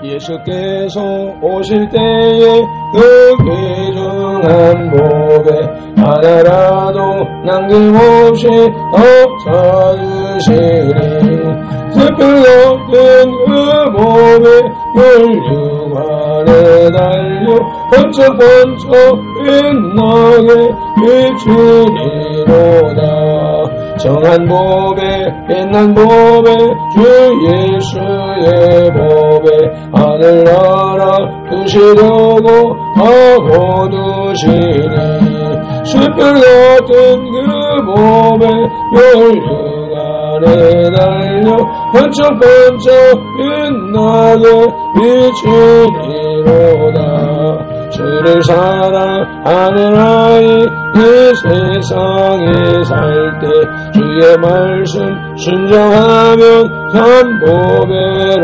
예수께서 오실 때에 그 귀중한 복에 하나라도 남김없이 덮쳐주시니 새벽 같은 그 몸에 혈육안에 달려 번쩍번쩍 빛나게 비추리로다. 정한 법에 빛난 법에 주 예수의 법에 하늘나라 두시려고 하고 두시니 숯불 같은 그 법에 혈육안에 달려 번쩍번쩍 빛나게 비추리로다. 주를 사랑하는 아이 이 세상에 살 때 주의 말씀 순종하면 참보배로다.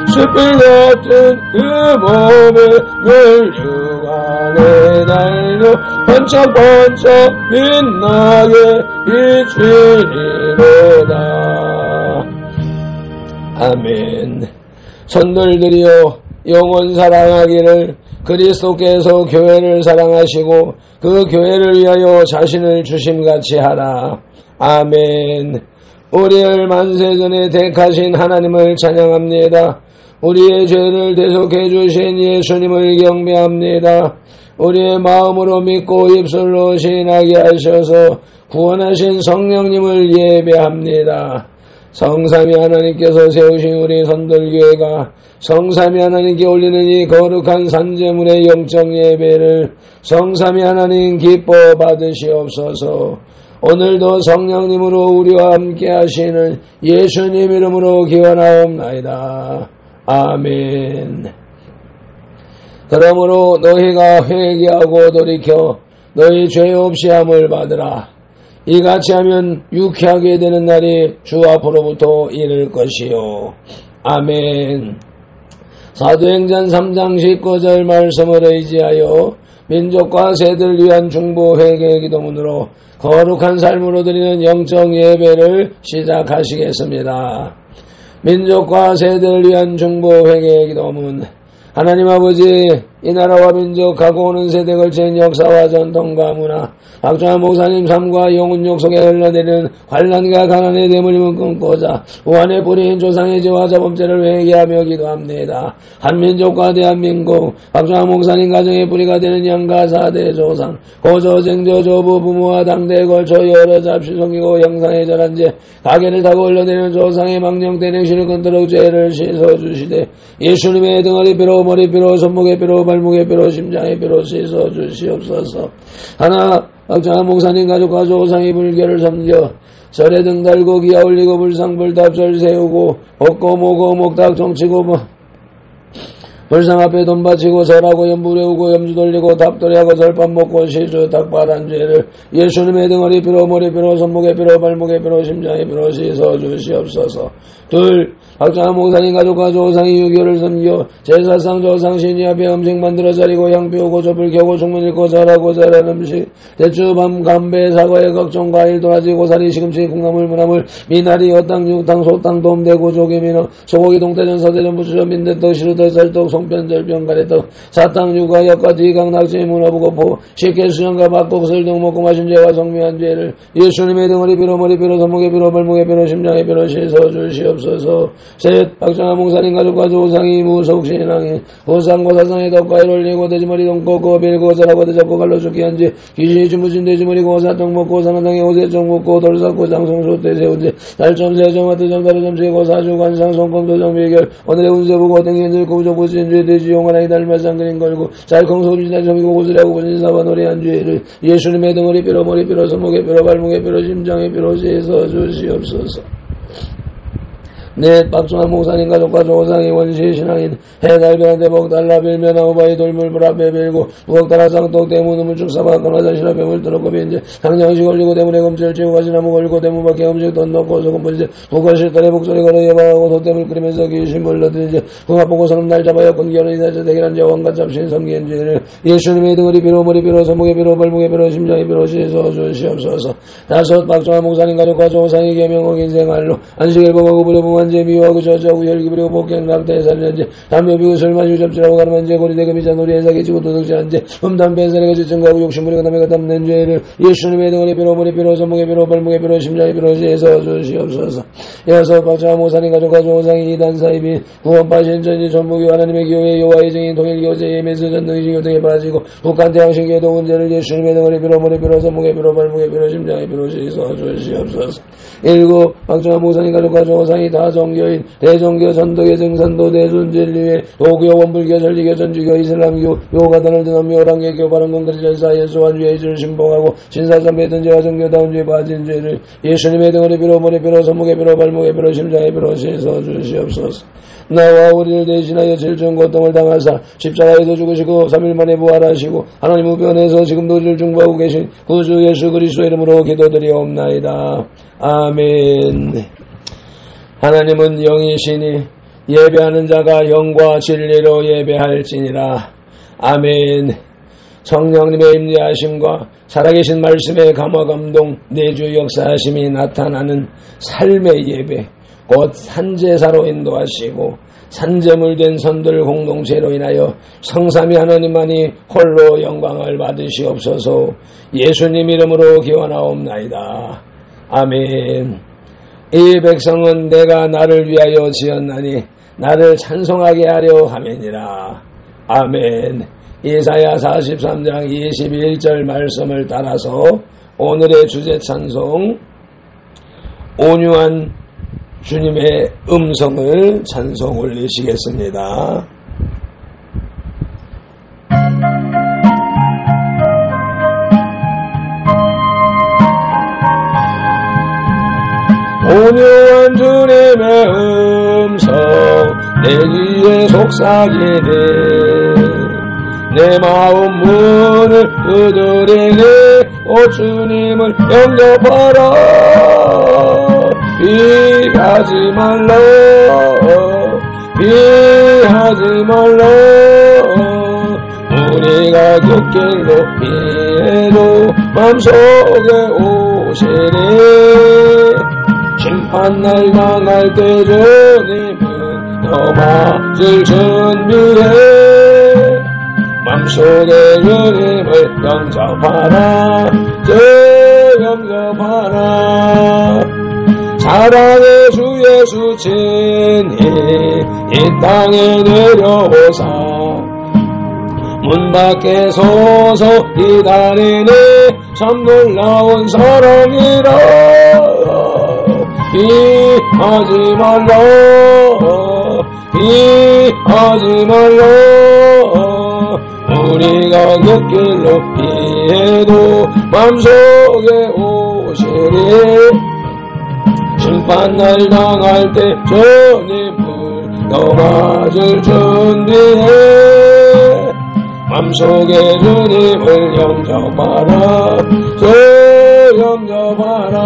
숯불 같은 그 몸에 혈육안에 달려 번쩍번쩍 빛나게 비추리로다. 아멘. 선들들이여 영원 사랑하기를 그리스도께서 교회를 사랑하시고 그 교회를 위하여 자신을 주심같이 하라. 아멘. 우리를 만세전에 택하신 하나님을 찬양합니다. 우리의 죄를 대속해 주신 예수님을 경배합니다. 우리의 마음으로 믿고 입술로 시인하게 하셔서 구원하신 성령님을 예배합니다. 성삼위 하나님께서 세우신 우리 선들교회가 성삼위 하나님께 올리는 이 거룩한 산제물의 영적 예배를 성삼위 하나님 기뻐 받으시옵소서. 오늘도 성령님으로 우리와 함께 하시는 예수님 이름으로 기원하옵나이다. 아멘. 그러므로 너희가 회개하고 돌이켜 너희 죄 없이 함을 받으라. 이같이 하면 유쾌하게 되는 날이 주 앞으로부터 이를 것이요. 아멘. 사도행전 3장 19절 말씀을 의지하여 민족과 세대를 위한 중보 회개 기도문으로 거룩한 삶으로 드리는 영적 예배를 시작하시겠습니다. 민족과 세대를 위한 중보 회개 기도문. 하나님 아버지, 이 나라와 민족하고 오는 세대에 걸친 역사와 전통과 문화, 박정환 목사님 삶과 영혼욕 속에 흘러내리는 환난과 가난의 대물림을 끊고자 우한의 뿌리인 조상의 죄와 자범죄를 회개하며 기도합니다. 한민족과 대한민국, 박정환 목사님 가정의 뿌리가 되는 양가 4대 조상, 고조, 쟁조, 조부, 부모와 당대에 걸쳐 여러 잡시 속이고 형상에 절한 죄, 가게를 타고 흘러내리는 조상의 망령된 행실을 끊도록 죄를 씻어주시되 예수님의 등허리 뼈로 머리뼈로 손목의 뼈로 발목의 뼈로 심장의 뼈로 씻어주시옵소서. 하나 박정환 목사님 가족과 조상이 불교를 섬겨 절에 등 달고 기아 올리고 불상불답절 세우고 벚고 모고 목탁 정치고 불상 앞에 돈 바치고 절하고 연부 외우고 염주 돌리고 답돌이하고 절밥 먹고 시주 닭발한 죄를 예수님의 등허리 뼈로 머리뼈로 손목의 뼈로 발목의 뼈로 심장의 뼈로 씻어주시옵소서. 둘 박정환 목사님 가족과 조상이 유교를 섬겨 제사상 조상 신이 앞에 음식 만들어 자리고 향 피우고 촛불 켜고 충문 읽고 절하고 절한 음식 대추 밤 감배 사과에 각종 과일 도라지 고사리 시금치 콩나물 무나물 미나리 여탕 육탕 소탕 돔대구 조개민어 소고기 동태전 서대전 부추전 민대떡 시루떡 쌀떡 송편 절병 가래떡 사탕 육아 약과 뒤강 낙지 문어부고포 식혜 수정과 밥국술 등 먹고 마신 죄와 성미한 죄를 예수님의 등허리 뼈로 머리뼈로 손목의 뼈로 발목의 뼈로 심장의 뼈로 씻어주시옵소서. 셋 박정환 목사님 가족과 조상이 무속신앙이 고상고사상의 덕과일 올리고 돼지머리 동꼬고 빌고 절하고 대잡고 갈로 죽게 한지 귀신이 주무신 돼지머리 고사떡 먹고 상한당에 오세정 먹고 돌삭고 장성소 때 세운지 달점 세점 와트점 다르점 세고 사주 관상 손금 도정 비결 오늘의 운세 보고 등현질 고부족 부신주의 돼지 용하나이 달말상 그림 걸고 잘콩 소리지나 정이고 고수리하고 부신사와 노래한 죄를 예수님의 등허리 뼈로 머리뼈로 손목의 뼈로 발목의 뼈로 심장의 뼈로 씻어주시옵소서. 넷 박정환 목사님 가족과 조상이 원시 신앙인 해달변한테 복달라 빌면하고 바위 돌물 불앞에 빌고 부엌따라 쌍떡 대문 우물 축사바 건화자시라 뱀을 뚫었고 빈제 강장식 올리고 대문에 검지를 찌고 가시나무 걸고 대문 밖에 음식 돈 넣고 소금 뿌리제 부거실달에 목소리 걸어 예방하고 돛댐을 끓이면서 귀신 불러들이제 궁합보고 서는 날 잡아야 군결혼이 날짜 대결한 제왕과 잡신 섬기는 죄를 예수님의 등허리 뼈로 머리뼈로 손목의 뼈로 발목의 뼈로 심장의 뼈로 씻어주시옵소서. 다섯 박정환 목사님 가족과 조상이 계명하고 인생할로 안식일 보고 부려보면 간제 미워하고 저주하고 열기부리고 복갱 낙태살련제 담배 피우고 술 마시고 접질하고 가늠한제 고리대금이자 놀이에사 개치고 도둑질한제 흠담배살에가 지청가고 욕심부리고 남에가 담는 죄를 예수님의 등원의 비로 머리 비로 손목의 비로 발목의 비로 심장의 비로 지에서 주시옵소서. 여섯 박자 모사님 가족 가족 오상이 이단 사이비 구원파 신천지 전부교 하나님의 교회 여호와의 증인 통일교제 예매수 전능신교 등에 빠지고 북한 태양신교 도운제를 예수님의 등원의 비로 머리 비로 손목의 비로 발목의 비로 심장의 비로 지에서 주시옵소서. 일곱 박자 모사님 가족 가족 오상이 다 종교인 대종교 전도교 증산도 대순진리회 도교 원불교 전리교 전주교 이슬람교 요가단을 등한 묘랑계교 바른공들이 전사 예수한 죄의 죄를 신봉하고 신사삼배 든죄와 정교다운 죄 빠진 죄를 예수님의 등원의 비로 머리 비로 손목의 비로 발목의 비로 심장의 비로 씻어 주시옵소서. 나와 우리를 대신하여 질중 고통을 당하사 십자가에서 죽으시고 3일 만에 부활하시고 하나님 우편에서 지금도 우리를 중보하고 계신 구주 예수 그리스도의 이름으로 기도드리옵나이다. 아멘. 하나님은 영이시니 예배하는 자가 영과 진리로 예배할지니라. 아멘. 성령님의 임재하심과 살아계신 말씀의 감화감동 내주 역사하심이 나타나는 삶의 예배 곧 산제사로 인도하시고 산제물된 선들 공동체로 인하여 성삼위 하나님만이 홀로 영광을 받으시옵소서. 예수님 이름으로 기원하옵나이다. 아멘. 이 백성은 내가 나를 위하여 지었나니 나를 찬송하게 하려 함이니라. 아멘. 이사야 43장 21절 말씀을 따라서 오늘의 주제 찬송 온유한 주님의 음성을 찬송 올리시겠습니다. 온유한 주님의 음성 내 귀에 속삭이네. 내 마음 문을 두드리네. 오 주님을 영접하라. 피하지 말라. 피하지 말라. 우리가 곁길로 피해도 맘속에 오시네. 심판날 당할 때 주님은 넘어질 준비해. 맘속에 주님을 영접하라. 영접하라. 사랑의 주 예수 친히 이 땅에 내려오사 문 밖에 서서 기다리네. 참 놀라운 사랑이라. 피하지 말라. 피하지 말라. 우리가 곁길로 피해도 맘속에 오시리. 심판날 당할 때 주님을 넘어질 준비해. 맘속에 주님을 영접하라. 영접하라.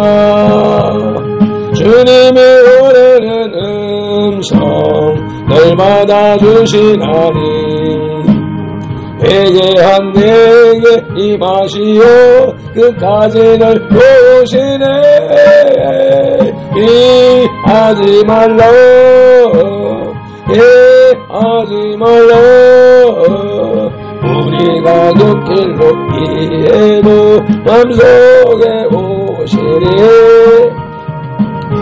주님의 오래는 음성 널 받아주시나니. 회개한 내게 임하시오. 끝까지 널 보시네. 피하지 말라. 피하지 말라. 우리가 곁길로 피해도 맘속에 오시리.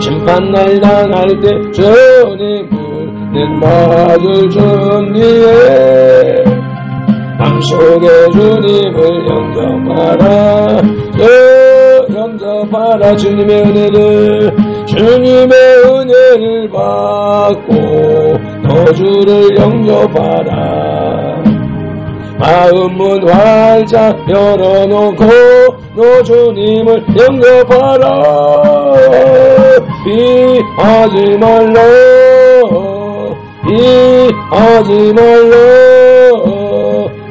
심판날 당할 때 주님을 맞을 준비해. 맘속에 주님을 영접하라. 영접하라. 주님의 은혜를 받고 너 주를 영접하라. 마음문 활짝 열어놓고 너 주님을 영접하라. 피하지 말라. 피하지 말라.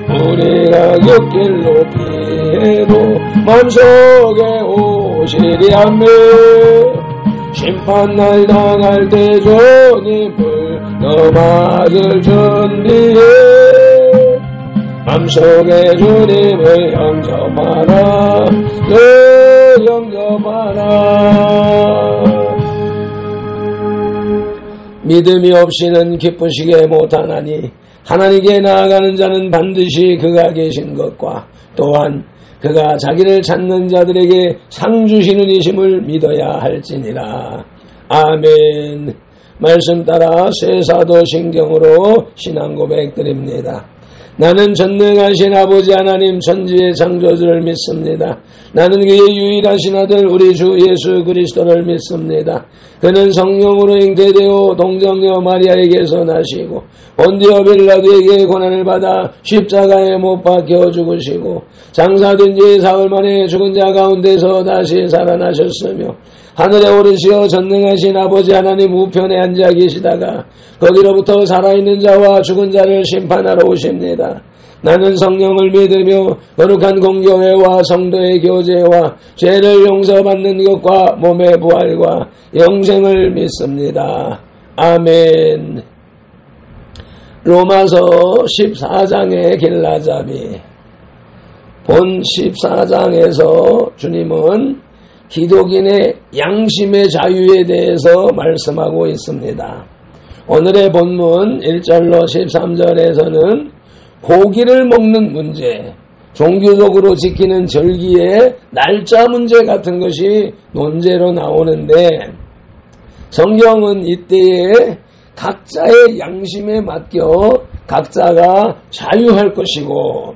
우리가 곁길로 피해도 맘속에 오시리. 아멘. 심판날 당할 때 주님을 넘어질 준비해. 맘속에 주님을 영접하라. 영접하라. 믿음이 없이는 기쁘시게 못하나니 하나님께 나아가는 자는 반드시 그가 계신 것과 또한 그가 자기를 찾는 자들에게 상 주시는 이심을 믿어야 할지니라. 아멘. 말씀 따라 쇠사도신경으로 신앙 고백 드립니다. 나는 전능하신 아버지 하나님 천지의 창조주를 믿습니다. 나는 그의 유일하신 아들 우리 주 예수 그리스도를 믿습니다. 그는 성령으로 잉태되어 동정녀 마리아에게서 나시고 본디오 빌라도에게 고난을 받아 십자가에 못 박혀 죽으시고 장사된 지 사흘 만에 죽은 자 가운데서 다시 살아나셨으며 하늘에 오르시어 전능하신 아버지 하나님 우편에 앉아 계시다가 거기로부터 살아있는 자와 죽은 자를 심판하러 오십니다. 나는 성령을 믿으며 거룩한 공교회와 성도의 교제와 죄를 용서받는 것과 몸의 부활과 영생을 믿습니다. 아멘. 로마서 14장의 길라잡이. 본 14장에서 주님은 기독인의 양심의 자유에 대해서 말씀하고 있습니다. 오늘의 본문 1절로 13절에서는 고기를 먹는 문제, 종교적으로 지키는 절기의 날짜 문제 같은 것이 논제로 나오는데 성경은 이때에 각자의 양심에 맡겨 각자가 자유할 것이고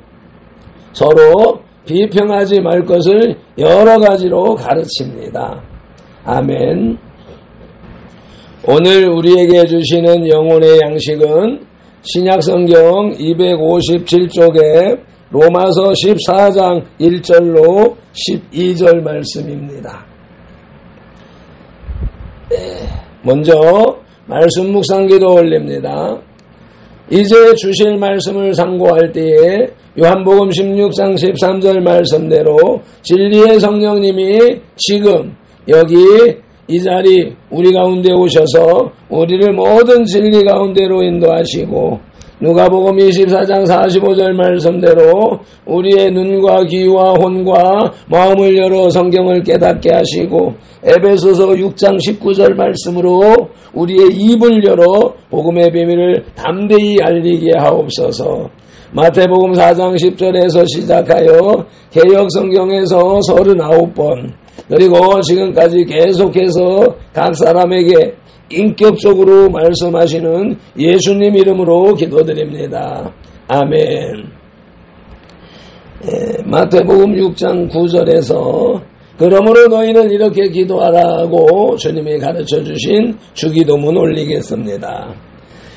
서로 비평하지 말 것을 여러 가지로 가르칩니다. 아멘. 오늘 우리에게 주시는 영혼의 양식은 신약성경 257쪽에 로마서 14장 1절로 12절 말씀입니다. 먼저 말씀 묵상기도 올립니다. 이제 주실 말씀을 상고할 때에 요한복음 16장 13절 말씀대로 진리의 성령님이 지금 여기 이 자리 우리 가운데 오셔서 우리를 모든 진리 가운데로 인도하시고 누가복음 24장 45절 말씀대로 우리의 눈과 귀와 혼과 마음을 열어 성경을 깨닫게 하시고 에베소서 6장 19절 말씀으로 우리의 입을 열어 복음의 비밀을 담대히 알리게 하옵소서. 마태복음 4장 10절에서 시작하여 개역성경에서 39번 그리고 지금까지 계속해서 각 사람에게 인격적으로 말씀하시는 예수님 이름으로 기도드립니다. 아멘. 마태복음 6장 9절에서 그러므로 너희는 이렇게 기도하라고 주님이 가르쳐 주신 주기도문 올리겠습니다.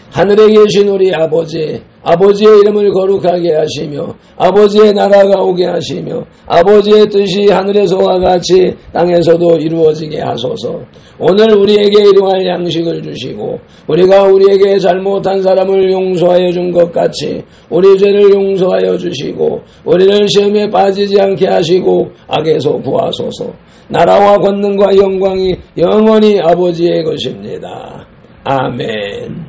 하늘에 계신 우리 아버지, 아버지의 이름을 거룩하게 하시며 아버지의 나라가 오게 하시며 아버지의 뜻이 하늘에서와 같이 땅에서도 이루어지게 하소서. 오늘 우리에게 일용할 양식을 주시고 우리가 우리에게 잘못한 사람을 용서하여 준 것 같이 우리 죄를 용서하여 주시고 우리를 시험에 빠지지 않게 하시고 악에서 구하소서. 나라와 권능과 영광이 영원히 아버지의 것입니다. 아멘.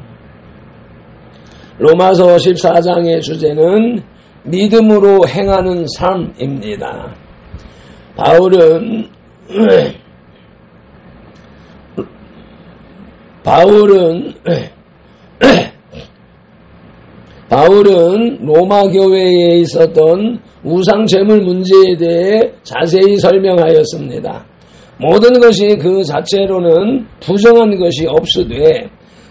로마서 14장의 주제는 믿음으로 행하는 삶입니다. 바울은 로마 교회에 있었던 우상 제물 문제에 대해 자세히 설명하였습니다. 모든 것이 그 자체로는 부정한 것이 없으되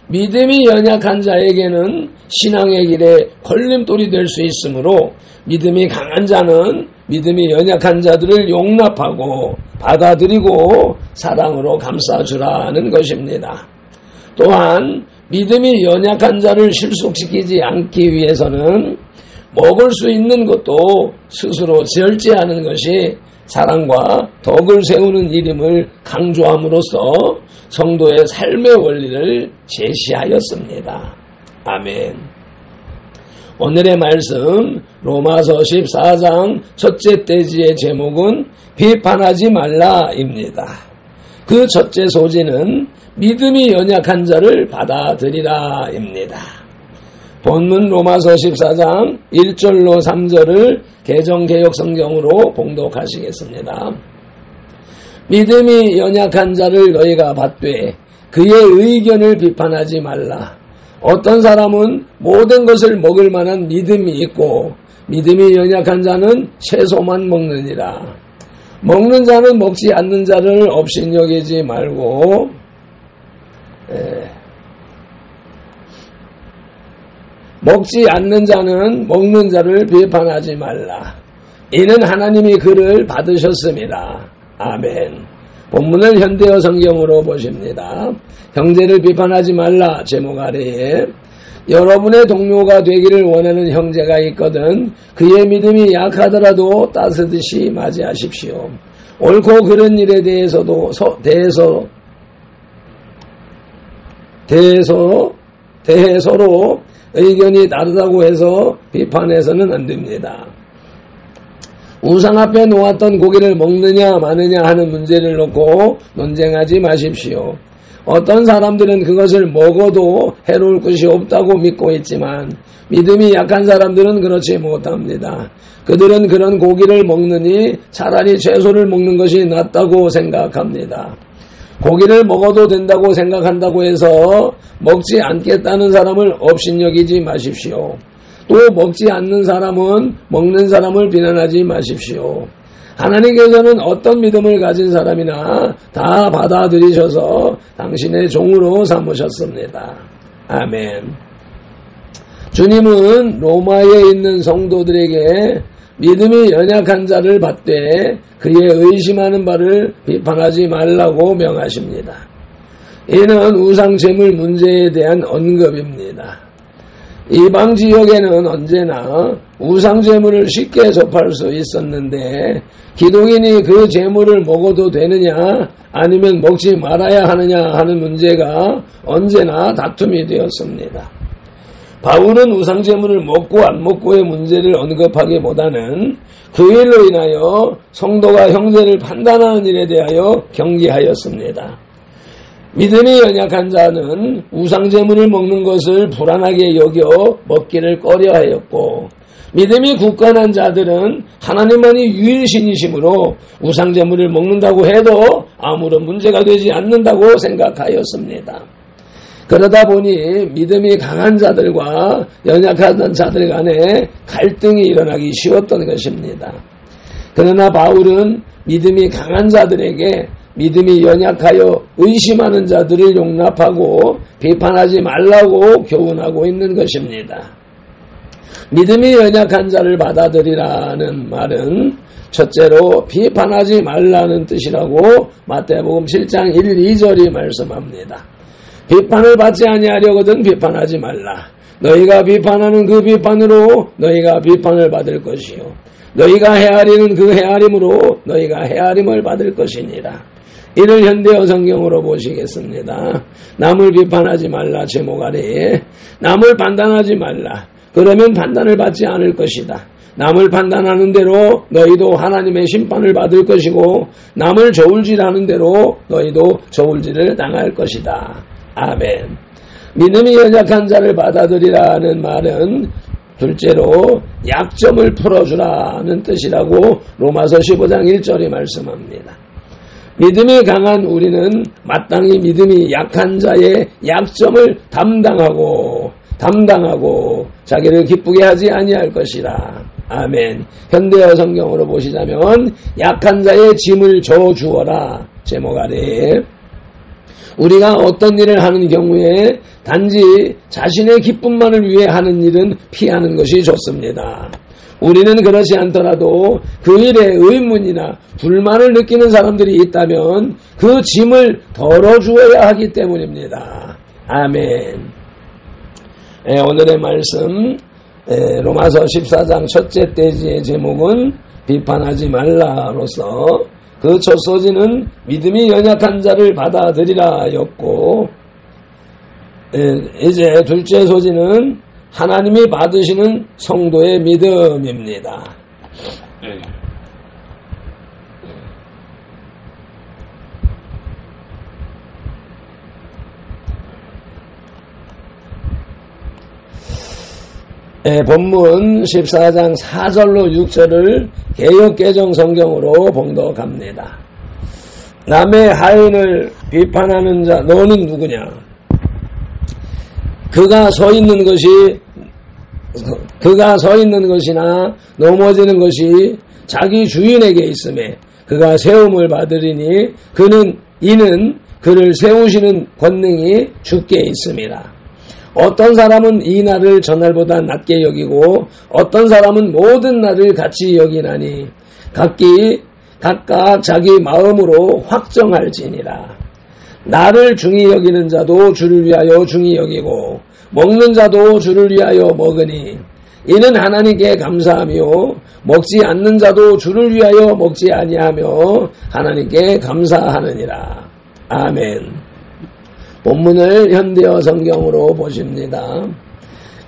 믿음이 연약한 자에게는 신앙의 길에 걸림돌이 될 수 있으므로 믿음이 강한 자는 믿음이 연약한 자들을 용납하고 받아들이고 사랑으로 감싸주라는 것입니다. 또한 믿음이 연약한 자를 실속시키지 않기 위해서는 먹을 수 있는 것도 스스로 절제하는 것이 사랑과 덕을 세우는 일임을 강조함으로써 성도의 삶의 원리를 제시하였습니다. 아멘. 오늘의 말씀 로마서 14장 첫째 대지의 제목은 비판하지 말라입니다. 그 첫째 소지는 믿음이 연약한 자를 받아들이라입니다. 본문 로마서 14장 1절로 3절을 개정개혁성경으로 봉독하시겠습니다. 믿음이 연약한 자를 너희가 받되 그의 의견을 비판하지 말라. 어떤 사람은 모든 것을 먹을 만한 믿음이 있고 믿음이 연약한 자는 채소만 먹느니라. 먹는 자는 먹지 않는 자를 업신여기지 말고 먹지 않는 자는 먹는 자를 비판하지 말라. 이는 하나님이 그를 받으셨습니다. 아멘. 본문을 현대어 성경으로 보십니다. 형제를 비판하지 말라 제목 아래에 여러분의 동료가 되기를 원하는 형제가 있거든 그의 믿음이 약하더라도 따스듯이 맞이하십시오. 옳고 그른 일에 대해서도 서로 의견이 다르다고 해서 비판해서는 안 됩니다. 우상 앞에 놓았던 고기를 먹느냐 마느냐 하는 문제를 놓고 논쟁하지 마십시오. 어떤 사람들은 그것을 먹어도 해로울 것이 없다고 믿고 있지만 믿음이 약한 사람들은 그렇지 못합니다. 그들은 그런 고기를 먹느니 차라리 채소를 먹는 것이 낫다고 생각합니다. 고기를 먹어도 된다고 생각한다고 해서 먹지 않겠다는 사람을 업신여기지 마십시오. 또 먹지 않는 사람은 먹는 사람을 비난하지 마십시오. 하나님께서는 어떤 믿음을 가진 사람이나 다 받아들이셔서 당신의 종으로 삼으셨습니다. 아멘. 주님은 로마에 있는 성도들에게 믿음이 연약한 자를 받되 그의 의심하는 바를 비판하지 말라고 명하십니다. 이는 우상제물 문제에 대한 언급입니다. 이방 지역에는 언제나 우상제물을 쉽게 접할 수 있었는데 기독인이 그 제물을 먹어도 되느냐 아니면 먹지 말아야 하느냐 하는 문제가 언제나 다툼이 되었습니다. 바울은 우상제물을 먹고 안 먹고의 문제를 언급하기보다는 그 일로 인하여 성도가 형제를 판단하는 일에 대하여 경계하였습니다. 믿음이 연약한 자는 우상제물을 먹는 것을 불안하게 여겨 먹기를 꺼려하였고 믿음이 굳건한 자들은 하나님만이 유일신이시므로 우상제물을 먹는다고 해도 아무런 문제가 되지 않는다고 생각하였습니다. 그러다 보니 믿음이 강한 자들과 연약한 자들 간에 갈등이 일어나기 쉬웠던 것입니다. 그러나 바울은 믿음이 강한 자들에게 믿음이 연약하여 의심하는 자들을 용납하고 비판하지 말라고 교훈하고 있는 것입니다. 믿음이 연약한 자를 받아들이라는 말은 첫째로 비판하지 말라는 뜻이라고 마태복음 7장 1, 2절이 말씀합니다. 비판을 받지 아니하려거든 비판하지 말라. 너희가 비판하는 그 비판으로 너희가 비판을 받을 것이요 너희가 헤아리는 그 헤아림으로 너희가 헤아림을 받을 것이니라. 이를 현대어 성경으로 보시겠습니다. 남을 비판하지 말라 제목 아래에 남을 판단하지 말라. 그러면 판단을 받지 않을 것이다. 남을 판단하는 대로 너희도 하나님의 심판을 받을 것이고 남을 저울질하는 대로 너희도 저울질을 당할 것이다. 아멘. 믿음이 연약한 자를 받아들이라는 말은 둘째로 약점을 풀어주라는 뜻이라고 로마서 15장 1절이 말씀합니다. 믿음이 강한 우리는 마땅히 믿음이 약한 자의 약점을 담당하고 자기를 기쁘게 하지 아니할 것이라. 아멘. 현대어 성경으로 보시자면 약한 자의 짐을 져주어라 제목 아래에 우리가 어떤 일을 하는 경우에 단지 자신의 기쁨만을 위해 하는 일은 피하는 것이 좋습니다. 우리는 그렇지 않더라도 그 일에 의문이나 불만을 느끼는 사람들이 있다면 그 짐을 덜어주어야 하기 때문입니다. 아멘. 오늘의 말씀 로마서 14장 첫째 대지의 제목은 비판하지 말라로서 그 첫 소지는 믿음이 연약한 자를 받아들이라 였고 이제 둘째 소지는 하나님이 받으시는 성도의 믿음입니다. 본문 14장 4절로 6절을 개역개정 성경으로 봉독합니다. 남의 하인을 비판하는 자 너는 누구냐? 그가 서 있는 것이나 넘어지는 것이 자기 주인에게 있음에 그가 세움을 받으리니 이는 그를 세우시는 권능이 주께 있습니다. 어떤 사람은 이 날을 전날보다 낮게 여기고 어떤 사람은 모든 날을 같이 여기나니 각각 자기 마음으로 확정할지니라. 나를 중히 여기는 자도 주를 위하여 중히 여기고 먹는 자도 주를 위하여 먹으니 이는 하나님께 감사하며 먹지 않는 자도 주를 위하여 먹지 아니하며 하나님께 감사하느니라. 아멘. 본문을 현대어 성경으로 보십니다.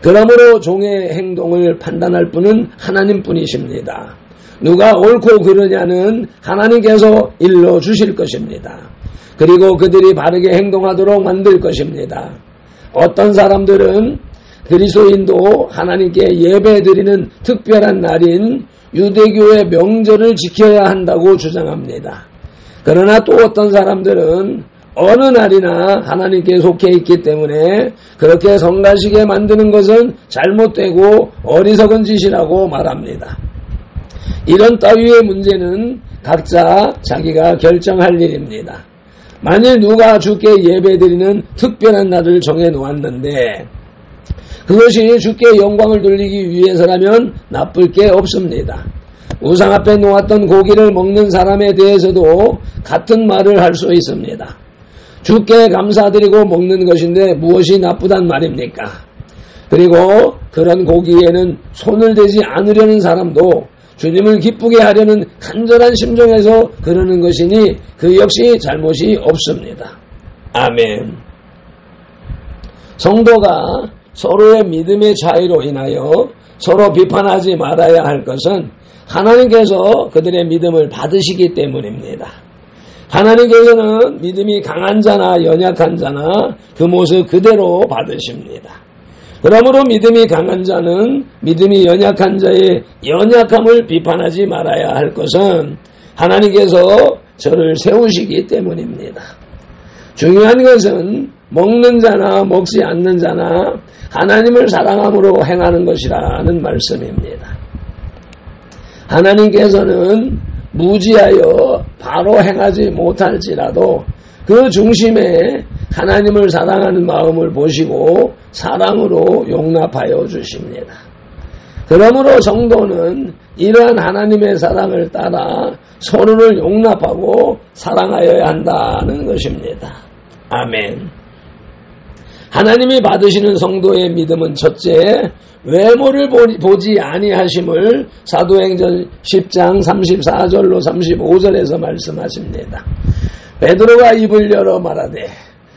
그러므로 종의 행동을 판단할 분은 하나님뿐이십니다. 누가 옳고 그르냐는 하나님께서 일러주실 것입니다. 그리고 그들이 바르게 행동하도록 만들 것입니다. 어떤 사람들은 그리스도인도 하나님께 예배드리는 특별한 날인 유대교의 명절을 지켜야 한다고 주장합니다. 그러나 또 어떤 사람들은 어느 날이나 하나님께 속해 있기 때문에 그렇게 성가시게 만드는 것은 잘못되고 어리석은 짓이라고 말합니다. 이런 따위의 문제는 각자 자기가 결정할 일입니다. 만일 누가 주께 예배드리는 특별한 날을 정해놓았는데 그것이 주께 영광을 돌리기 위해서라면 나쁠 게 없습니다. 우상 앞에 놓았던 고기를 먹는 사람에 대해서도 같은 말을 할 수 있습니다. 주께 감사드리고 먹는 것인데 무엇이 나쁘단 말입니까? 그리고 그런 고기에는 손을 대지 않으려는 사람도 주님을 기쁘게 하려는 간절한 심정에서 그러는 것이니 그 역시 잘못이 없습니다. 아멘. 성도가 서로의 믿음의 차이로 인하여 서로 비판하지 말아야 할 것은 하나님께서 그들의 믿음을 받으시기 때문입니다. 하나님께서는 믿음이 강한 자나 연약한 자나 그 모습 그대로 받으십니다. 그러므로 믿음이 강한 자는 믿음이 연약한 자의 연약함을 비판하지 말아야 할 것은 하나님께서 저를 세우시기 때문입니다. 중요한 것은 먹는 자나 먹지 않는 자나 하나님을 사랑함으로 행하는 것이라는 말씀입니다. 하나님께서는 무지하여 바로 행하지 못할지라도 그 중심에 하나님을 사랑하는 마음을 보시고 사랑으로 용납하여 주십니다. 그러므로 성도는 이러한 하나님의 사랑을 따라 서로를 용납하고 사랑하여야 한다는 것입니다. 아멘. 하나님이 받으시는 성도의 믿음은 첫째, 외모를 보지 아니하심을 사도행전 10장 34절로 35절에서 말씀하십니다. 베드로가 입을 열어 말하되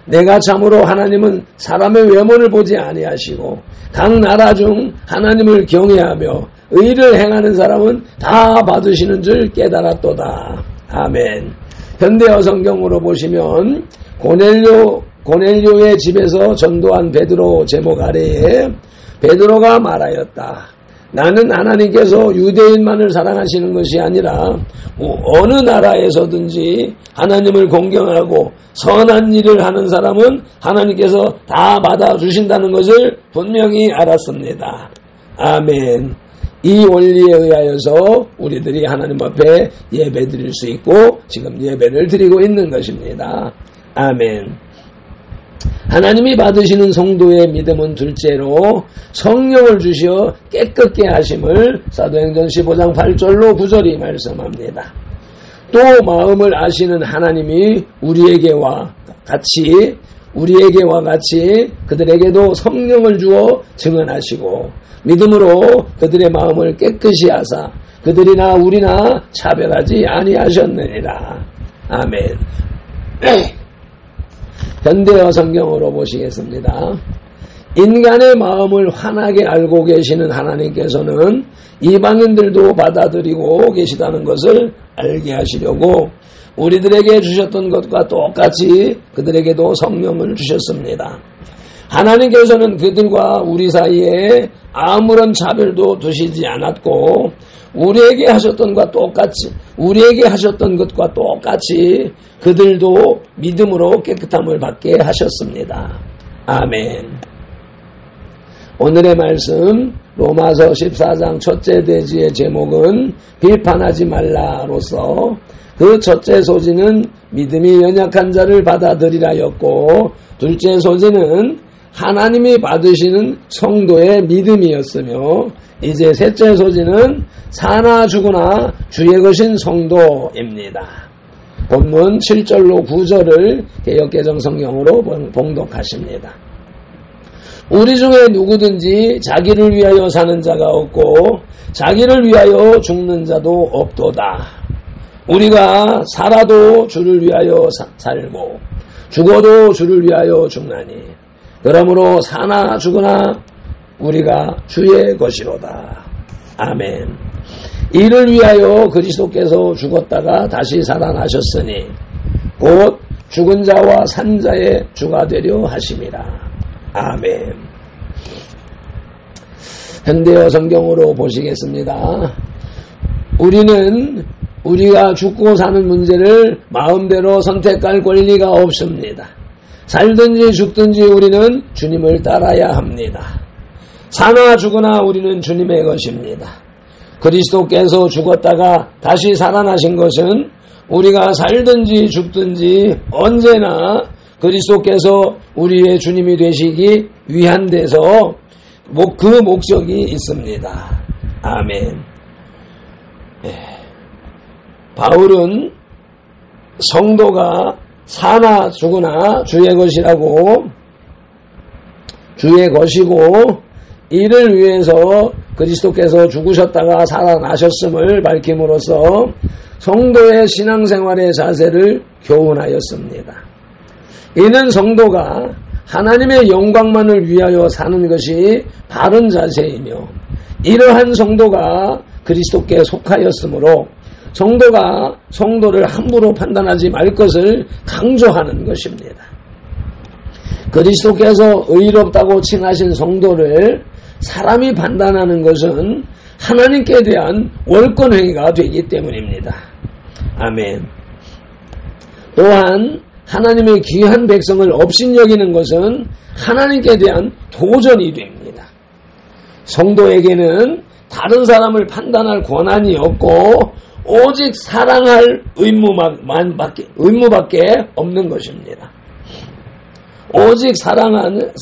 내가 참으로 하나님은 사람의 외모를 보지 아니하시고 각 나라 중 하나님을 경외하며 의를 행하는 사람은 다 받으시는 줄 깨달았도다. 아멘. 현대어 성경으로 보시면 고넬료의 집에서 전도한 베드로 제목 아래에 베드로가 말하였다. 나는 하나님께서 유대인만을 사랑하시는 것이 아니라 어느 나라에서든지 하나님을 공경하고 선한 일을 하는 사람은 하나님께서 다 받아주신다는 것을 분명히 알았습니다. 아멘. 이 원리에 의하여서 우리들이 하나님 앞에 예배 드릴 수 있고 지금 예배를 드리고 있는 것입니다. 아멘. 하나님이 받으시는 성도의 믿음은 둘째로 성령을 주시어 깨끗게 하심을 사도행전 15장 8절로 9절이 말씀합니다. 또 마음을 아시는 하나님이 우리에게와 같이 그들에게도 성령을 주어 증언하시고 믿음으로 그들의 마음을 깨끗이 하사 그들이나 우리나 차별하지 아니하셨느니라. 아멘. 현대어 성경으로 보시겠습니다. 인간의 마음을 환하게 알고 계시는 하나님께서는 이방인들도 받아들이고 계시다는 것을 알게 하시려고 우리들에게 주셨던 것과 똑같이 그들에게도 성령을 주셨습니다. 하나님께서는 그들과 우리 사이에 아무런 차별도 두시지 않았고 우리에게 하셨던 것과 똑같이 그들도 믿음으로 깨끗함을 받게 하셨습니다. 아멘. 오늘의 말씀 로마서 14장 첫째 대지의 제목은 비판하지 말라로서 그 첫째 소지는 믿음이 연약한 자를 받아들이라였고 둘째 소지는 하나님이 받으시는 성도의 믿음이었으며 이제 셋째 소지는 사나 죽으나 주의 것인 성도입니다. 본문 7절로 9절을 개역개정 성경으로 봉독하십니다. 우리 중에 누구든지 자기를 위하여 사는 자가 없고 자기를 위하여 죽는 자도 없도다. 우리가 살아도 주를 위하여 살고 죽어도 주를 위하여 죽나니 그러므로 사나 죽으나 우리가 주의 것이로다. 아멘. 이를 위하여 그리스도께서 죽었다가 다시 살아나셨으니 곧 죽은 자와 산 자의 주가 되려 하심이라. 아멘. 현대어 성경으로 보시겠습니다. 우리는 우리가 죽고 사는 문제를 마음대로 선택할 권리가 없습니다. 살든지 죽든지 우리는 주님을 따라야 합니다. 사나 죽으나 우리는 주님의 것입니다. 그리스도께서 죽었다가 다시 살아나신 것은 우리가 살든지 죽든지 언제나 그리스도께서 우리의 주님이 되시기 위한 데서 그 목적이 있습니다. 아멘. 바울은 성도가 사나 죽으나 주의 것이라고 주의 것이고 이를 위해서 그리스도께서 죽으셨다가 살아나셨음을 밝힘으로써 성도의 신앙생활의 자세를 교훈하였습니다. 이는 성도가 하나님의 영광만을 위하여 사는 것이 바른 자세이며 이러한 성도가 그리스도께 속하였으므로 성도가 성도를 함부로 판단하지 말 것을 강조하는 것입니다. 그리스도께서 의롭다고 칭하신 성도를 사람이 판단하는 것은 하나님께 대한 월권행위가 되기 때문입니다. 아멘. 또한 하나님의 귀한 백성을 업신여기는 것은 하나님께 대한 도전이 됩니다. 성도에게는 다른 사람을 판단할 권한이 없고 오직 사랑할 의무밖에 없는 것입니다. 오직 사랑할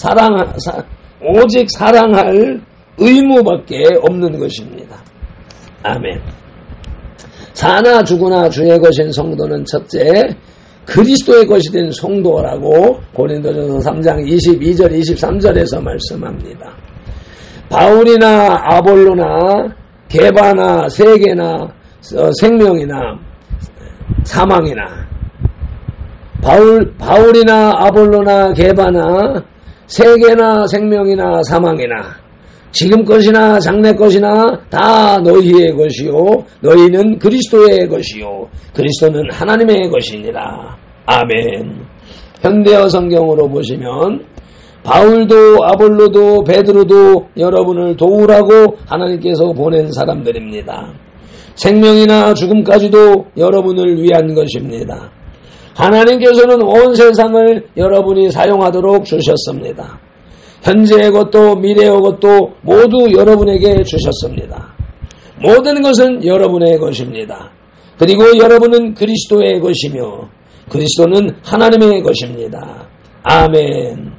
의무밖에 없는 것입니다. 아멘. 사나 죽으나 주의 것인 성도는 첫째 그리스도의 것이 된 성도라고 고린도전서 3장 22절 23절에서 말씀합니다. 바울이나 아볼로나 게바나 세계나 생명이나 사망이나 바울이나 아볼로나 게바나 세계나 생명이나 사망이나 지금 것이나 장래 것이나 다 너희의 것이요 너희는 그리스도의 것이요 그리스도는 하나님의 것이니라. 아멘. 현대어 성경으로 보시면 바울도 아볼로도 베드로도 여러분을 도우라고 하나님께서 보낸 사람들입니다. 생명이나 죽음까지도 여러분을 위한 것입니다. 하나님께서는 온 세상을 여러분이 사용하도록 주셨습니다. 현재의 것도 미래의 것도 모두 여러분에게 주셨습니다. 모든 것은 여러분의 것입니다. 그리고 여러분은 그리스도의 것이며 그리스도는 하나님의 것입니다. 아멘.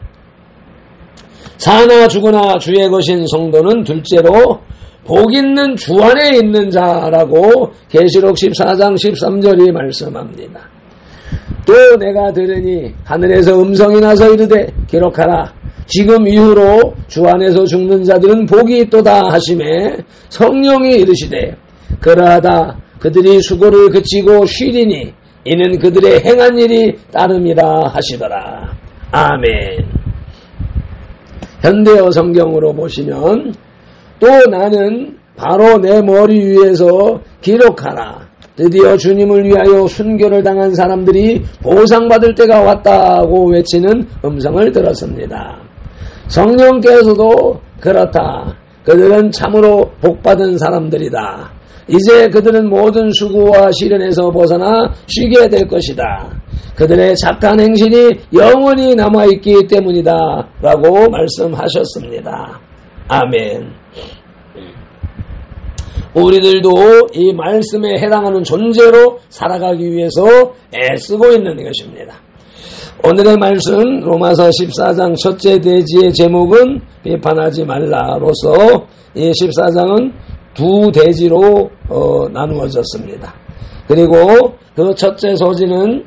사나 죽으나 주의 것인 성도는 둘째로 복 있는 주 안에 있는 자라고 계시록 14장 13절이 말씀합니다. 또 내가 들으니 하늘에서 음성이 나서 이르되 기록하라. 지금 이후로 주 안에서 죽는 자들은 복이 있도다 하시매 성령이 이르시되 그러하다 그들이 수고를 그치고 쉬리니 이는 그들의 행한 일이 따름이라 하시더라. 아멘. 현대어 성경으로 보시면 또 나는 바로 내 머리 위에서 기록하라. 드디어 주님을 위하여 순교를 당한 사람들이 보상받을 때가 왔다고 외치는 음성을 들었습니다. 성령께서도 그렇다. 그들은 참으로 복받은 사람들이다. 이제 그들은 모든 수고와 시련에서 벗어나 쉬게 될 것이다. 그들의 착한 행실이 영원히 남아있기 때문이다. 라고 말씀하셨습니다. 아멘. 우리들도 이 말씀에 해당하는 존재로 살아가기 위해서 애쓰고 있는 것입니다. 오늘의 말씀 로마서 14장 첫째 대지의 제목은 비판하지 말라로서 이 14장은 두 대지로 나누어졌습니다. 그리고 그 첫째 소지는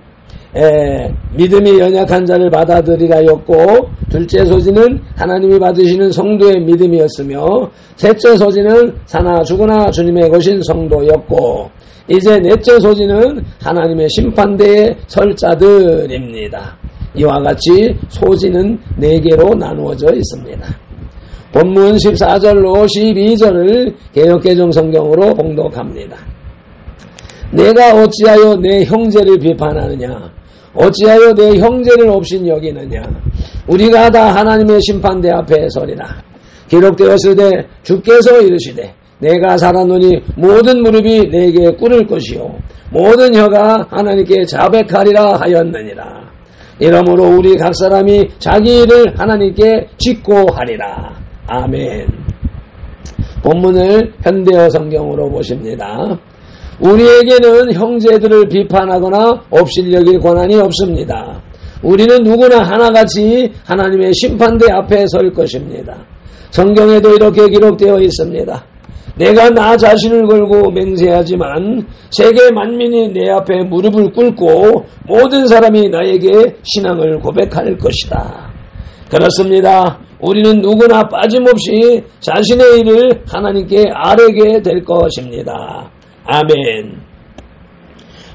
믿음이 연약한 자를 받아들이라였고, 둘째 소지는 하나님이 받으시는 성도의 믿음이었으며, 셋째 소지는 사나 죽으나 주님의 것인 성도였고, 이제 넷째 소지는 하나님의 심판대에 설 자들입니다. 이와 같이 소지는 4개로 나누어져 있습니다. 본문 14절로 12절을 개역개정 성경으로 봉독합니다. 내가 어찌하여 내 형제를 비판하느냐? 어찌하여 내 형제를 없인 여기느냐? 우리가 다 하나님의 심판대 앞에 서리라. 기록되었으되 주께서 이르시되 내가 살았노니 모든 무릎이 내게 꿇을 것이요 모든 혀가 하나님께 자백하리라 하였느니라. 이러므로 우리 각 사람이 자기 일을 하나님께 짓고 하리라. 아멘. 본문을 현대어 성경으로 보십니다. 우리에게는 형제들을 비판하거나 없이 여길 권한이 없습니다. 우리는 누구나 하나같이 하나님의 심판대 앞에 설 것입니다. 성경에도 이렇게 기록되어 있습니다. 내가 나 자신을 걸고 맹세하지만 세계 만민이 내 앞에 무릎을 꿇고 모든 사람이 나에게 신앙을 고백할 것이다. 그렇습니다. 우리는 누구나 빠짐없이 자신의 일을 하나님께 아뢰게 될 것입니다. 아멘.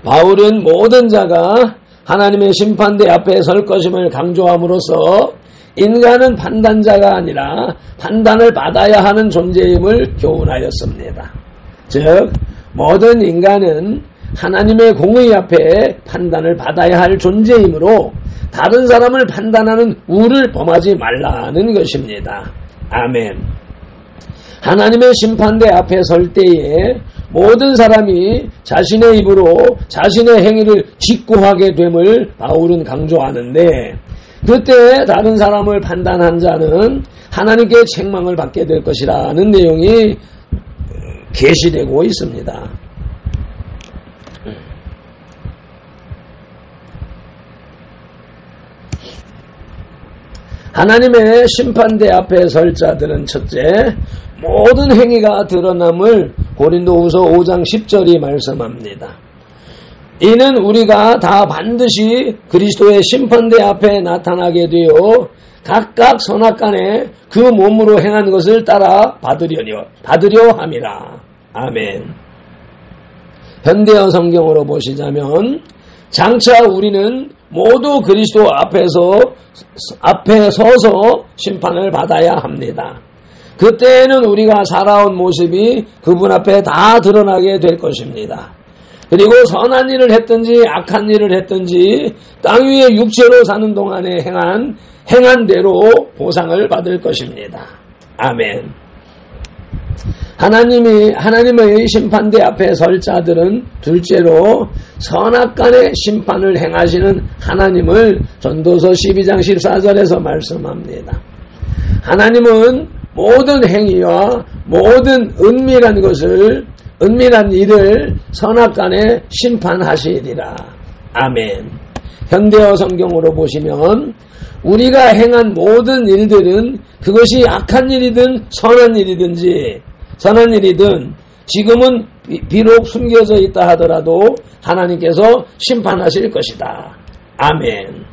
바울은 모든 자가 하나님의 심판대 앞에 설 것임을 강조함으로써 인간은 판단자가 아니라 판단을 받아야 하는 존재임을 교훈하였습니다. 즉 모든 인간은 하나님의 공의 앞에 판단을 받아야 할 존재이므로 다른 사람을 판단하는 우를 범하지 말라는 것입니다. 아멘. 하나님의 심판대 앞에 설 때에 모든 사람이 자신의 입으로 자신의 행위를 직고하게 됨을 바울은 강조하는데, 그때 다른 사람을 판단한 자는 하나님께 책망을 받게 될 것이라는 내용이 계시되고 있습니다. 하나님의 심판대 앞에 설 자들은 첫째, 모든 행위가 드러남을 고린도후서 5장 10절이 말씀합니다. 이는 우리가 다 반드시 그리스도의 심판대 앞에 나타나게 되어 각각 선악간에 그 몸으로 행한 것을 따라 받으려 함이라. 아멘. 현대어 성경으로 보시자면 장차 우리는 모두 그리스도 앞에 서서 심판을 받아야 합니다. 그때에는 우리가 살아온 모습이 그분 앞에 다 드러나게 될 것입니다. 그리고 선한 일을 했든지 악한 일을 했든지 땅 위에 육체로 사는 동안에 행한 대로 보상을 받을 것입니다. 아멘. 하나님의 심판대 앞에 설 자들은 둘째로 선악간의 심판을 행하시는 하나님을 전도서 12장 14절에서 말씀합니다. 하나님은 모든 행위와 모든 은밀한 일을 선악간에 심판하시리라. 아멘. 현대어 성경으로 보시면 우리가 행한 모든 일들은 그것이 악한 일이든 선한 일이든 지금은 비록 숨겨져 있다 하더라도 하나님께서 심판하실 것이다. 아멘.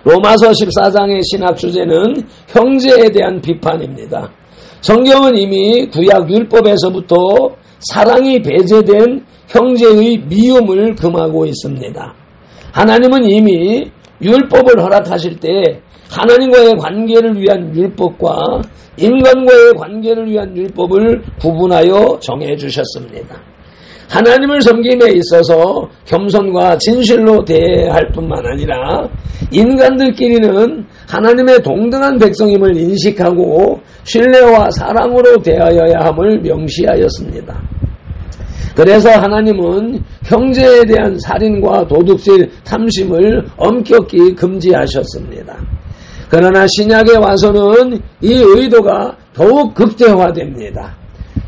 로마서 14장의 신학 주제는 형제에 대한 비판입니다. 성경은 이미 구약 율법에서부터 사랑이 배제된 형제의 미움을 금하고 있습니다. 하나님은 이미 율법을 허락하실 때 하나님과의 관계를 위한 율법과 인간과의 관계를 위한 율법을 구분하여 정해 주셨습니다. 하나님을 섬김에 있어서 겸손과 진실로 대해야 할 뿐만 아니라 인간들끼리는 하나님의 동등한 백성임을 인식하고 신뢰와 사랑으로 대하여야 함을 명시하였습니다. 그래서 하나님은 형제에 대한 살인과 도둑질, 탐심을 엄격히 금지하셨습니다. 그러나 신약에 와서는 이 의도가 더욱 극대화됩니다.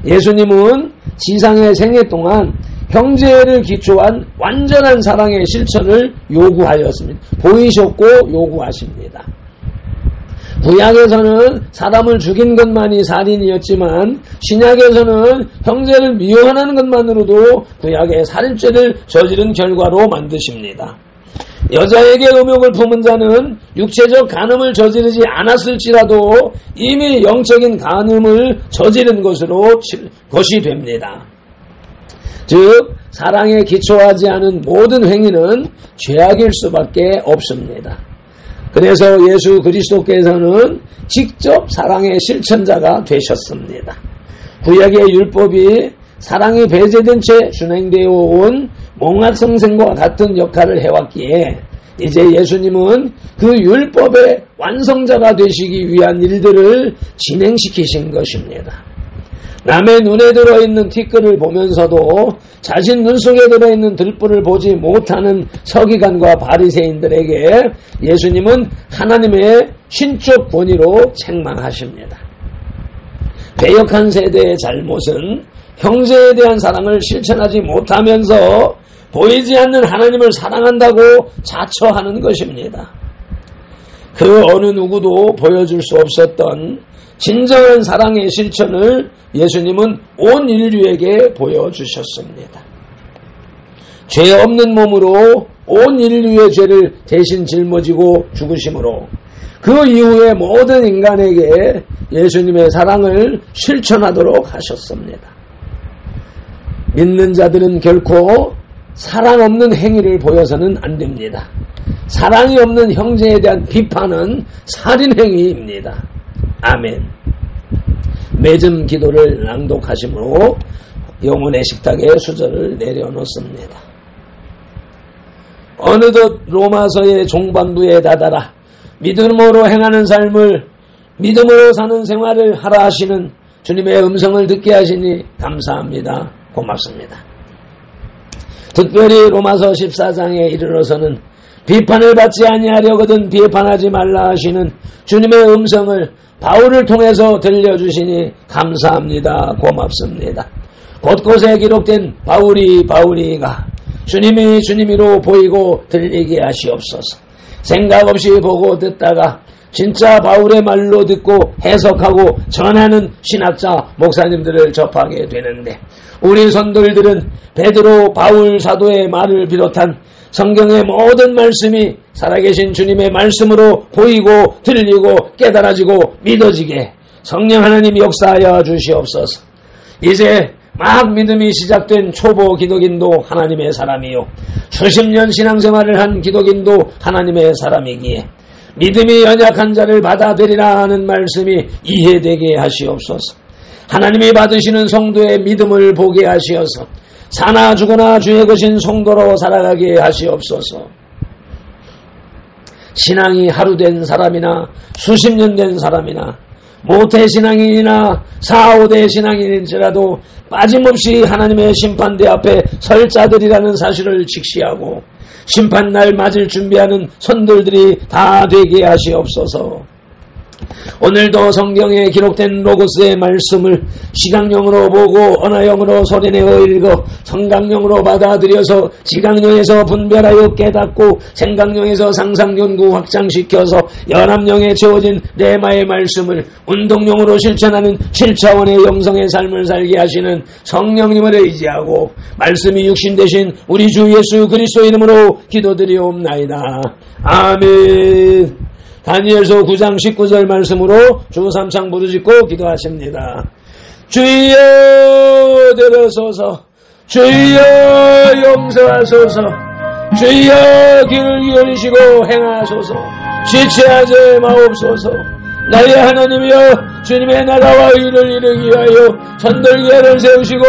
예수님은 지상의 생애 동안 형제를 기초한 완전한 사랑의 실천을 요구하였습니다. 보이셨고 요구하십니다. 구약에서는 사람을 죽인 것만이 살인이었지만 신약에서는 형제를 미워하는 것만으로도 구약의 살인죄를 저지른 결과로 만드십니다. 여자에게 음욕을 품은 자는 육체적 간음을 저지르지 않았을지라도 이미 영적인 간음을 저지른 것이 됩니다. 즉 사랑에 기초하지 않은 모든 행위는 죄악일 수밖에 없습니다. 그래서 예수 그리스도께서는 직접 사랑의 실천자가 되셨습니다. 구약의 율법이 사랑이 배제된 채 준행되어 온 몽합성생과 같은 역할을 해왔기에 이제 예수님은 그 율법의 완성자가 되시기 위한 일들을 진행시키신 것입니다. 남의 눈에 들어있는 티끌을 보면서도 자신 눈 속에 들어있는 들불을 보지 못하는 서기관과 바리새인들에게 예수님은 하나님의 신적 권위로 책망하십니다. 배역한 세대의 잘못은 형제에 대한 사랑을 실천하지 못하면서 보이지 않는 하나님을 사랑한다고 자처하는 것입니다. 그 어느 누구도 보여줄 수 없었던 진정한 사랑의 실천을 예수님은 온 인류에게 보여주셨습니다. 죄 없는 몸으로 온 인류의 죄를 대신 짊어지고 죽으심으로 그 이후에 모든 인간에게 예수님의 사랑을 실천하도록 하셨습니다. 믿는 자들은 결코 사랑 없는 행위를 보여서는 안 됩니다. 사랑이 없는 형제에 대한 비판은 살인행위입니다. 아멘. 맺음 기도를 낭독하심으로 영혼의 식탁에 수저를 내려놓습니다. 어느덧 로마서의 종반부에 다다라 믿음으로 행하는 삶을 믿음으로 사는 생활을 하라 하시는 주님의 음성을 듣게 하시니 감사합니다. 고맙습니다. 특별히 로마서 14장에 이르러서는 비판을 받지 아니하려거든 비판하지 말라 하시는 주님의 음성을 바울을 통해서 들려주시니 감사합니다. 고맙습니다. 곳곳에 기록된 바울이가 주님이 주님이로 보이고 들리게 하시옵소서. 생각 없이 보고 듣다가 진짜 바울의 말로 듣고 해석하고 전하는 신학자 목사님들을 접하게 되는데 우리 선들들은 베드로 바울 사도의 말을 비롯한 성경의 모든 말씀이 살아계신 주님의 말씀으로 보이고 들리고 깨달아지고 믿어지게 성령 하나님 역사하여 주시옵소서. 이제 막 믿음이 시작된 초보 기독인도 하나님의 사람이요 수십 년 신앙생활을 한 기독인도 하나님의 사람이기에 믿음이 연약한 자를 받아들이라 하는 말씀이 이해되게 하시옵소서. 하나님이 받으시는 성도의 믿음을 보게 하시어서 사나 죽으나 주의 것인 성도로 살아가게 하시옵소서. 신앙이 하루 된 사람이나 수십 년 된 사람이나 모태신앙인이나 4, 5대 신앙인일지라도 빠짐없이 하나님의 심판대 앞에 설 자들이라는 사실을 직시하고 심판날 맞을 준비하는 선들들이 다 되게 하시옵소서. 오늘도 성경에 기록된 로고스의 말씀을 시각령으로 보고 언어령으로 소리내어 읽어 성각령으로 받아들여서 지각령에서 분별하여 깨닫고 생각령에서 상상연구 확장시켜서 연합령에 채워진 레마의 말씀을 운동령으로 실천하는 7차원의 영성의 삶을 살게 하시는 성령님을 의지하고 말씀이 육신 되신 우리 주 예수 그리스도 이름으로 기도드리옵나이다. 아멘. 다니엘서 9장 19절 말씀으로 주 3창 부르짖고 기도하십니다. 주여 들으소서, 주여 용서하소서, 주여 귀를 기울이시고 행하소서, 지체하지 마옵소서. 나의 하나님이여 주님의 나라와 의를 이루기 위하여 선돌교회를 세우시고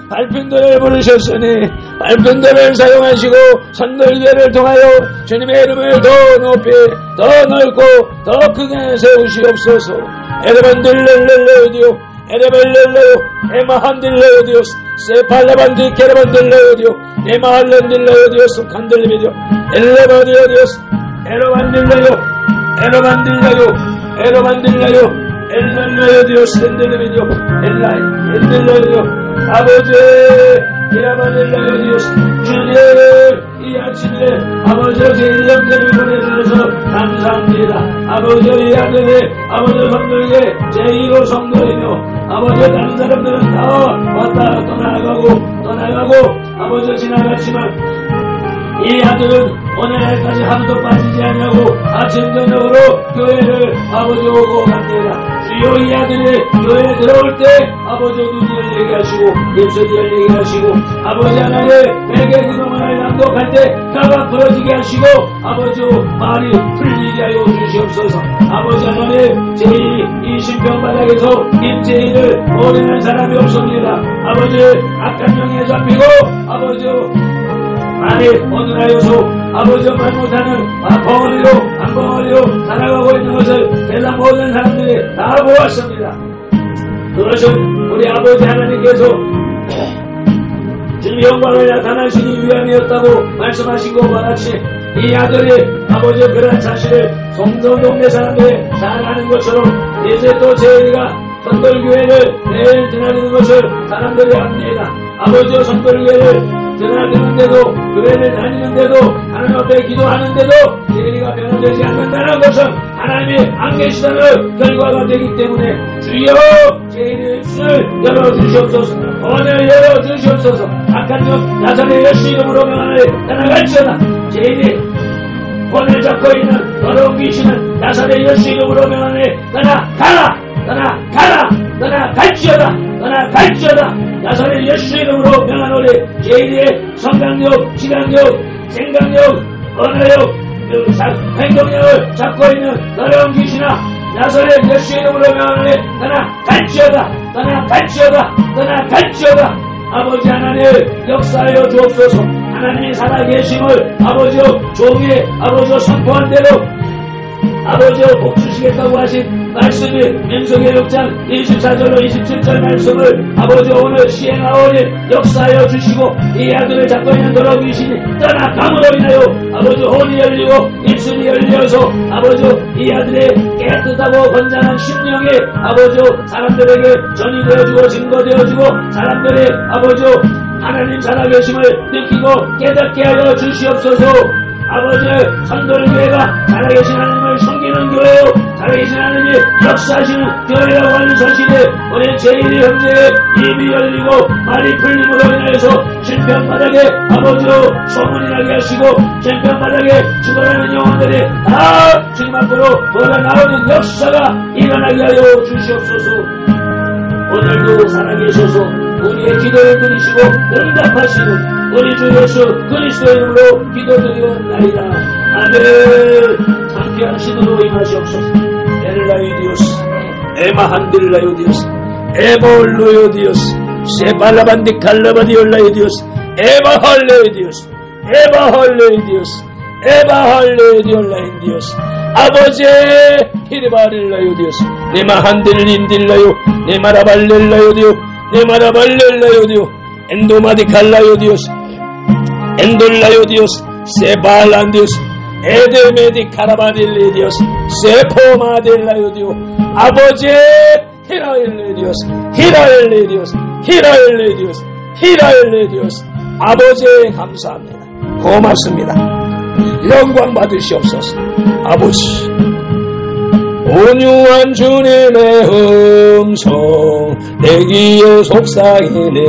발핀들을 부르셨으니 발핀들을 사용하시고 선돌교회를 통하여 주님의 이름을 더 높이 더 넓고 더 크게 세우시옵소서. 에레반들렐렐레요 디오 에레벨렐레요 에마한들레요 디오스 세팔레반디 케레반들레요 디오 에마할렌들레요 디오스 칸들리비디오 엘레바디오 디오스 에로반들레요 에로반들레요 에로반들레요 엘렐레요 디오스 엔들리비디오 엘라이 엔들레요 디오 아버지 이라반들레요 디오스 주님 이 아침에 아버지의 제1년대를 보내주셔서 감사합니다. 아버지의 아들이 아버지의 성도에게 제1호 성도이며 아버지의 다른 사람들은 다 왔다 떠나가고 아버지가 지나갔지만 이 아들은 오늘까지 하루도 빠지지 않냐고 아침 저녁으로 교회를 아버지 오고 갑니다. 주여 이 아들이 교회에 들어올 때 아버지 눈이 열리게 하시고 입술이 열리게 하시고 아버지 하나님 내게 그동안을 낭독할 때 혀가 부러지게 하시고 아버지 말이 풀리게 하여 주시옵소서. 아버지 하나님 제2 이 신병바닥에서 김.제1을 오래한 사람이 없습니다. 아버지 악한 명에 잡히고 아버지 많이 어눌하여서 아버지 말 못하는 벙어리로 한 벙어리로 살아가고 있는 것을 대단 모든 사람들이 다 보았습니다. 그것은 우리 아버지 하나님께서 주님 영광을 나타나시기 위함이었다고 말씀하신 것과 같이 이 아들이 아버지의 그런 사실을 동네 사람들이 잘 아는 것처럼 이제 또 제1가 선돌교회를 매일 드나드는 것을 사람들이 압니다. 아버지의 선돌교회를 드나드는데도 교회를 다니는데도 하나님 앞에 기도하는데도 제1이가 변화되지 않는다는 것은 하나님이 안 계시다는 결과가 되기 때문에 주여 제1의 입술을 열어주시옵소서. 언을 열어주시옵소서. 악한 적 나사렛 예수 이름으로 명하노니 떠나갈지어다. 제1이 권을 잡고 있는 더러운 귀신은 나사렛 예수 이름으로 명하노니 떠나갈지어다. 나사렛 예수 이름으로 명하노니 제1의 성강력, 지강력, 생강력, 언어력, 행동력을 잡고 있는 더러운 귀신아 나사렛 예수 이름으로 명하노니 떠나갈지어다. 아버지 하나님 역사하여 주옵소서. 하나님이 살아계심을 아버지여 종이 아버지여 선포한 대로 아버지여 복주시겠다고 하신 말씀이 민수기 6장 24절로 27절 말씀을 아버지 오늘 시행하오니 역사하여 주시고 이 아들을 잡고 있는 더러운 귀신이 떠나감으로 인하여 아버지 혼이 열리고 입술이 열려서 아버지 이 아들의 깨끗하고 건장한 심령이 아버지 사람들에게 전이 되어주고 증거되어주고 사람들이 아버지 하나님 살아계심을 느끼고 깨닫게 하여 주시옵소서. 아버지 선돌교회가 살아계신 하나님을 섬기는 교회요 살아계신 하나님이 역사하시는 교회라고 하는 사실에 우리 제1의 형제의 입이 열리고 말이 풀림으로 인하여서 신병바닥에 아버지로 소문이 나게 하시고 신병바닥에 죽어가는 영혼들이 다 주님 앞으로 돌아나오는 역사가 일어나게 하여 주시옵소서. 오늘도 살아계셔서 우리의 기도를 들으시고 응답하시는 우리 주 예수 그리스도의 이름으로 기도드리옵나이다. 아멘. 함께한 신으로 임하시옵소서. 엘라이디오스 에마한딜라이디오스 에몰로이디오스 세발라반디칼라바디올라이디오스 에바할레이디오스 아버지 히리바릴라이디오스 네마한딜린딜라요 네마라발렐라요디오 네마라발렐라요디오 엔도마디칼라요디오스 엔돌라요디오스 세발란디오스 에데메디 카라바딜레디오스 세포마딜라요디오 아버지 히라엘레디오스 아버지 감사합니다. 고맙습니다. 영광 받으시옵소서. 아버지 온유한 주님의 음성 내 귀에 속삭이네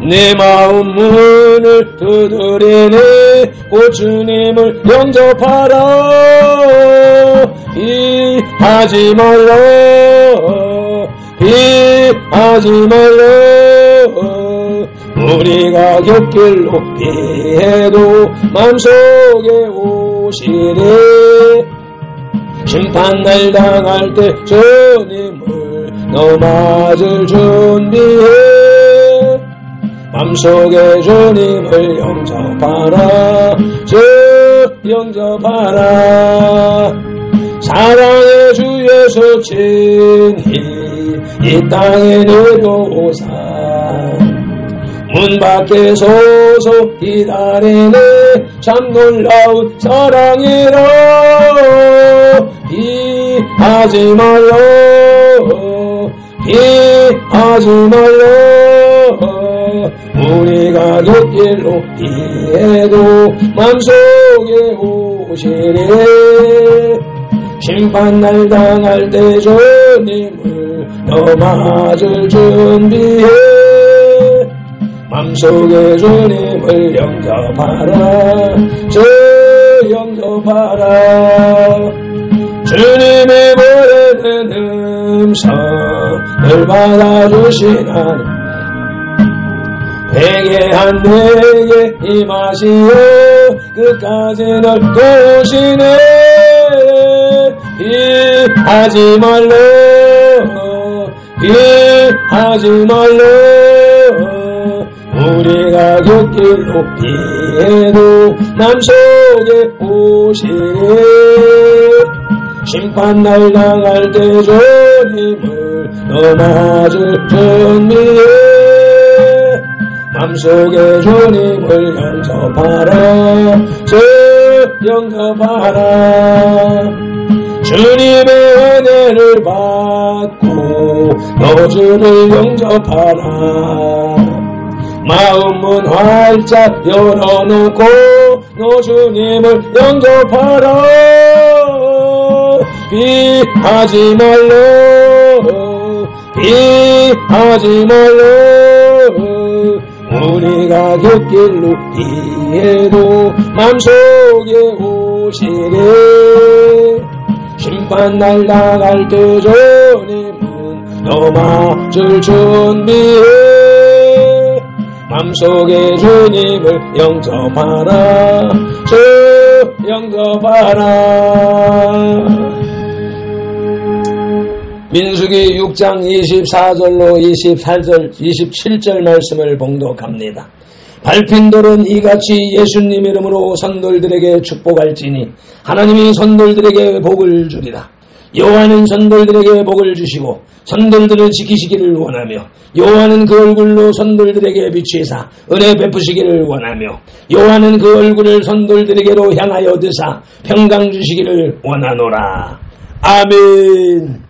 내 마음 문을 두드리네 오 주님을 영접하라 피하지 말라 우리가 곁길로 피해도 맘속에 오시네 심판날 당할 때 주님을 너 맞을 준비해. 맘속에 주님을 영접하라. 주 영접하라. 사랑의 주 예수 친히 이 땅에 내려오사 문 밖에 서서 기다리네. 참 놀라운 사랑이라. 피하지 말라. 피하지 말라. 우리가 곁길로 피해도 맘속에 오시네. 심판날 당할 때 주님을 너 맞을 준비해. 맘속에 주님을 영접하라. 주 영접하라. 주님의 보내는 음성을 받아주시나니 회개한 내게 임하시어 끝까지 널 도우시네. 피하지 말라. 피하지 말라. 우리가 곁길로 피해도 맘속에 오시네. 심판날 당할 때 주님을 너 맞을 준비해. 맘속에 주님을 영접하라. 주 영접하라. 주님의 은혜를 받고 너 주를 영접하라. 마음문 활짝 열어놓고 너 주님을 영접하라. 피하지 말라. 피하지 말라. 우리가 곁길로 피해도 맘속에 오시네. 심판날 당할 때 주님은 너 맞을 준비해. 맘속에 주님을 영접하라. 주 영접하라. 민수기 6장 24절로 28절, 27절 말씀을 봉독합니다. 밟힌 돌은 이같이 예수님 이름으로 선돌들에게 축복할지니 하나님이 선돌들에게 복을 주리라. 여호와는 선돌들에게 복을 주시고 선돌들을 지키시기를 원하며 여호와는 그 얼굴로 선돌들에게 비추사 은혜 베푸시기를 원하며 여호와는 그 얼굴을 선돌들에게로 향하여 드사 평강 주시기를 원하노라. 아멘.